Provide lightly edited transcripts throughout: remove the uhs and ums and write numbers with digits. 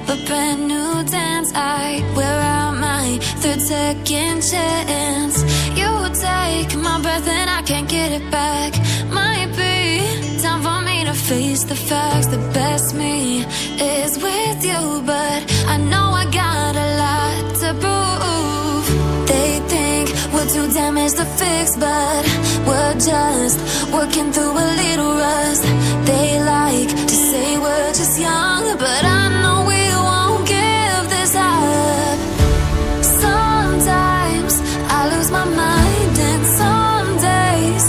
a brand new dance. I wear out my third second chance. You take my breath and I can't get it back. Might be time for me to face the facts. The best me is with you, but I know I got a lot to prove. They think we're too damaged to fix, but we're just working through a little rust. They like to say we're just young, but I know we won't give this up. Sometimes I lose my mind, and some days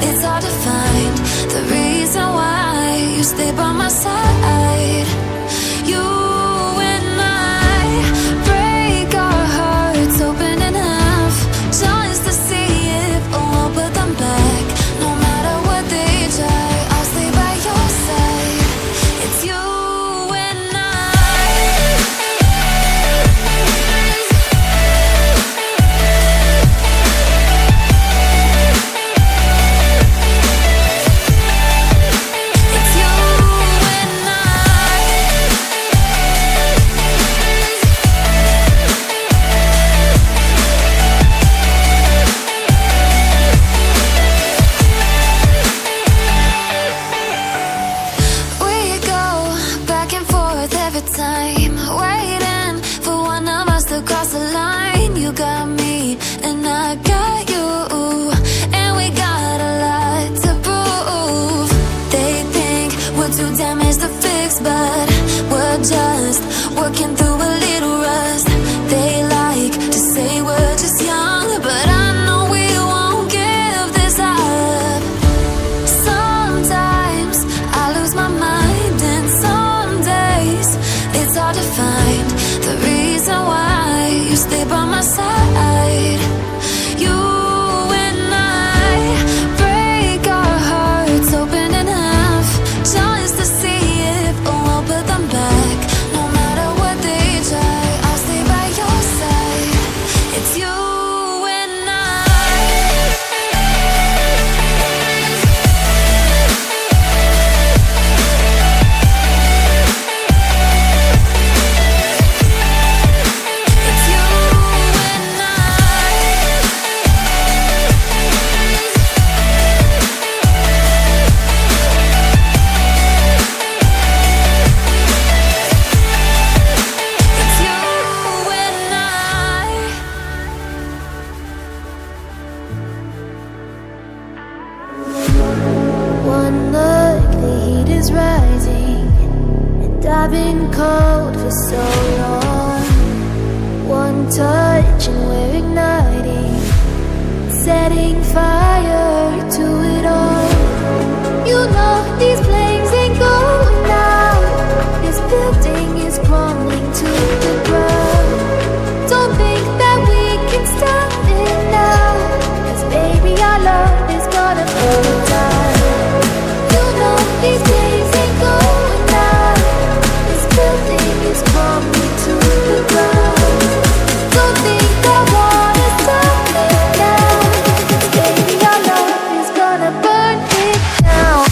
it's hard to find the reason why you stay by my side. You and I break our hearts open enough just to see if we'll put them back. No matter what they try, I'll stay by your side. It's you and I. It's you and I. We go back and forth every time, waiting for one of us to cross the line. You got me and I got you, and we got a lot to prove. They think we're too damaged to fix, but we're just working through a little rust. They like to say we're just young, but I know we won't give this up. Sometimes I lose my mind, and some days it's hard to find the reason why you stay by my side. You and I break our hearts open enough just to see if we'll put them back. No matter what they try, I'll stay by your side. It's you and I. It's you and I. It's you and I. One look, the heat is rising, and I've been cold for so long. One touch and we're igniting, setting fire to it all. You know these flames ain't going out. This building is crumbling to the ground. Don't think that we can stop it now, 'cause baby our love is gonna burn it down. You know these flames ain't going out. This building is crumbling to the ground. Don't think I wanna stop it now, 'cause baby our love is gonna burn it down.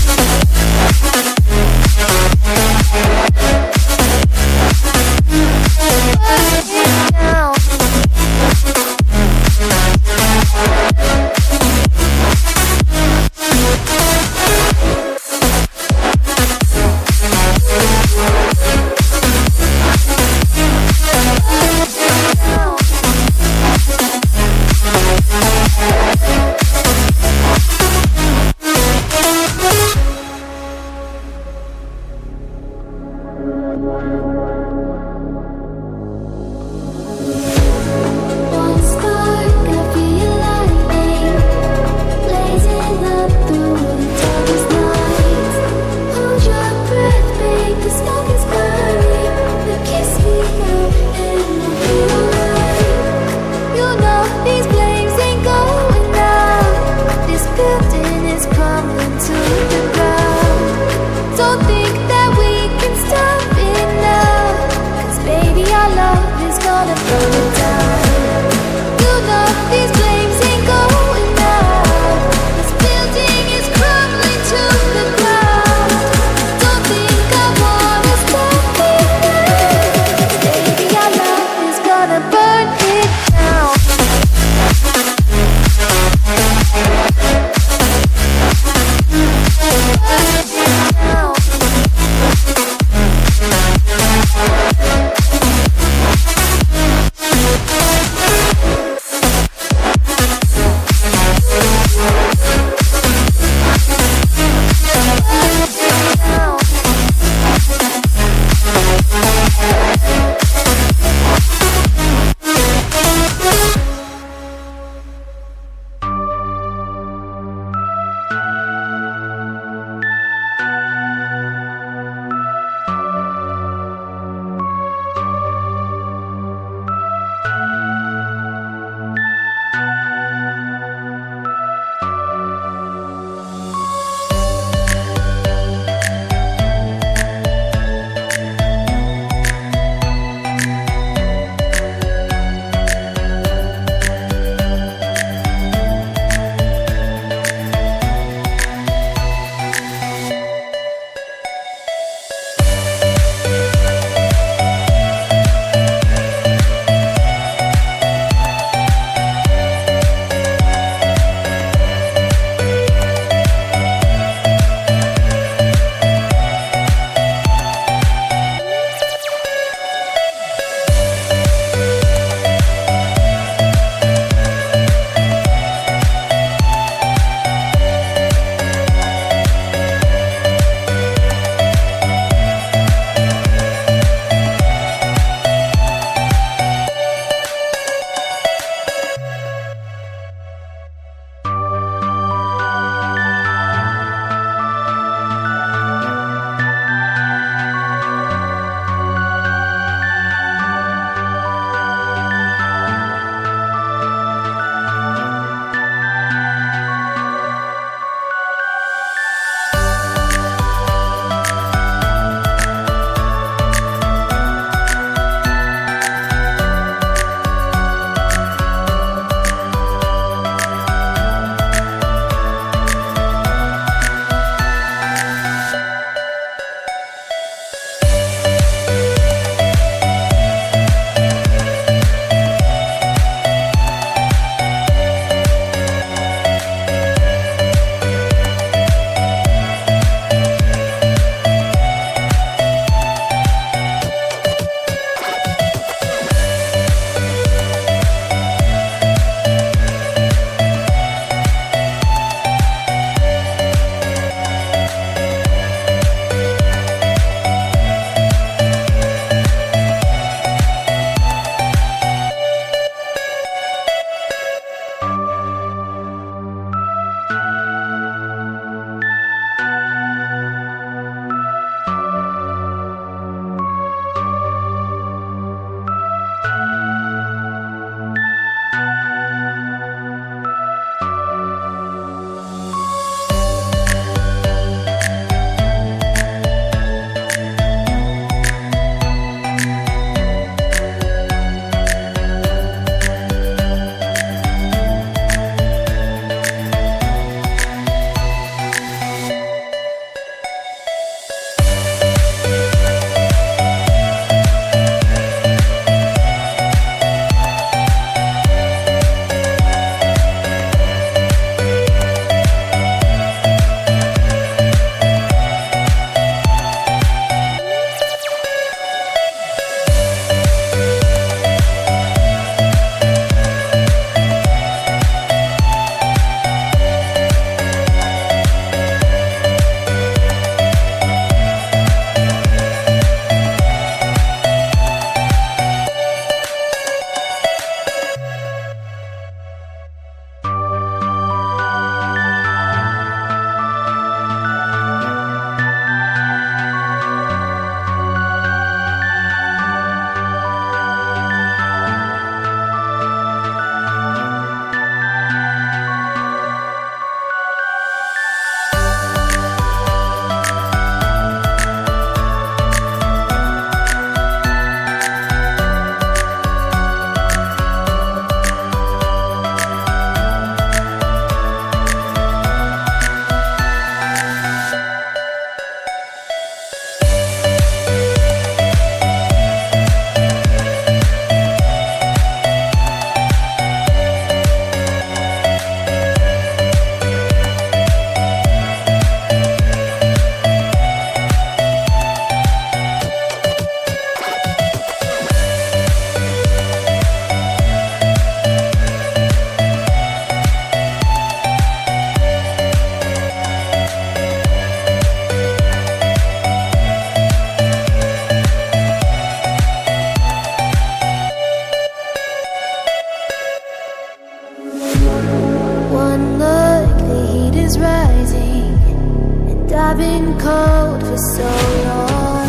I've been cold for so long.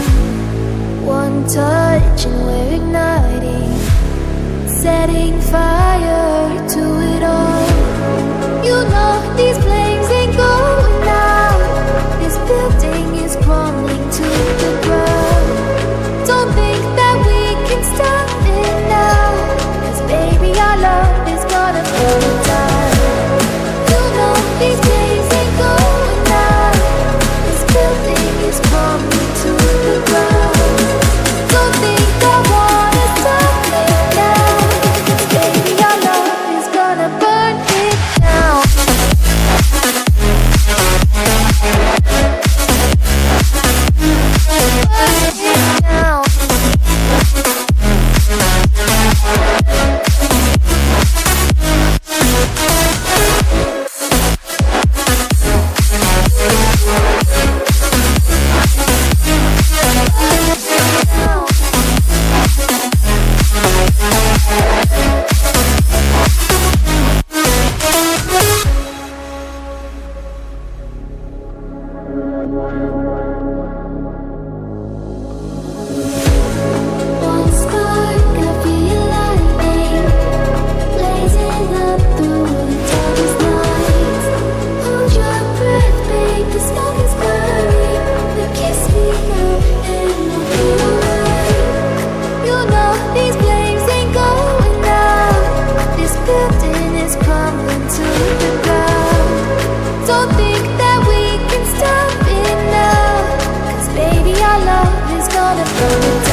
One touch and we're igniting, setting fire to it all. You know these flames ain't going out. This building is crumbling to the ground. Don't think that we can stop it now, 'cause baby our love is gonna burn it down. You know these flames ain't going out. This building is crumbling to the ground. Don't think I wanna stop it now, 'cause baby our love is gonna burn it down. One spark, I feel lightning blazing up through the darkest night. Hold your breath, babe, the smoke is burning. But kiss me now and we'll be alright. You know these flames ain't going out. This building is crumbling to the ground. Don't think that we can stop it now, 'cause baby our love is gonna burn it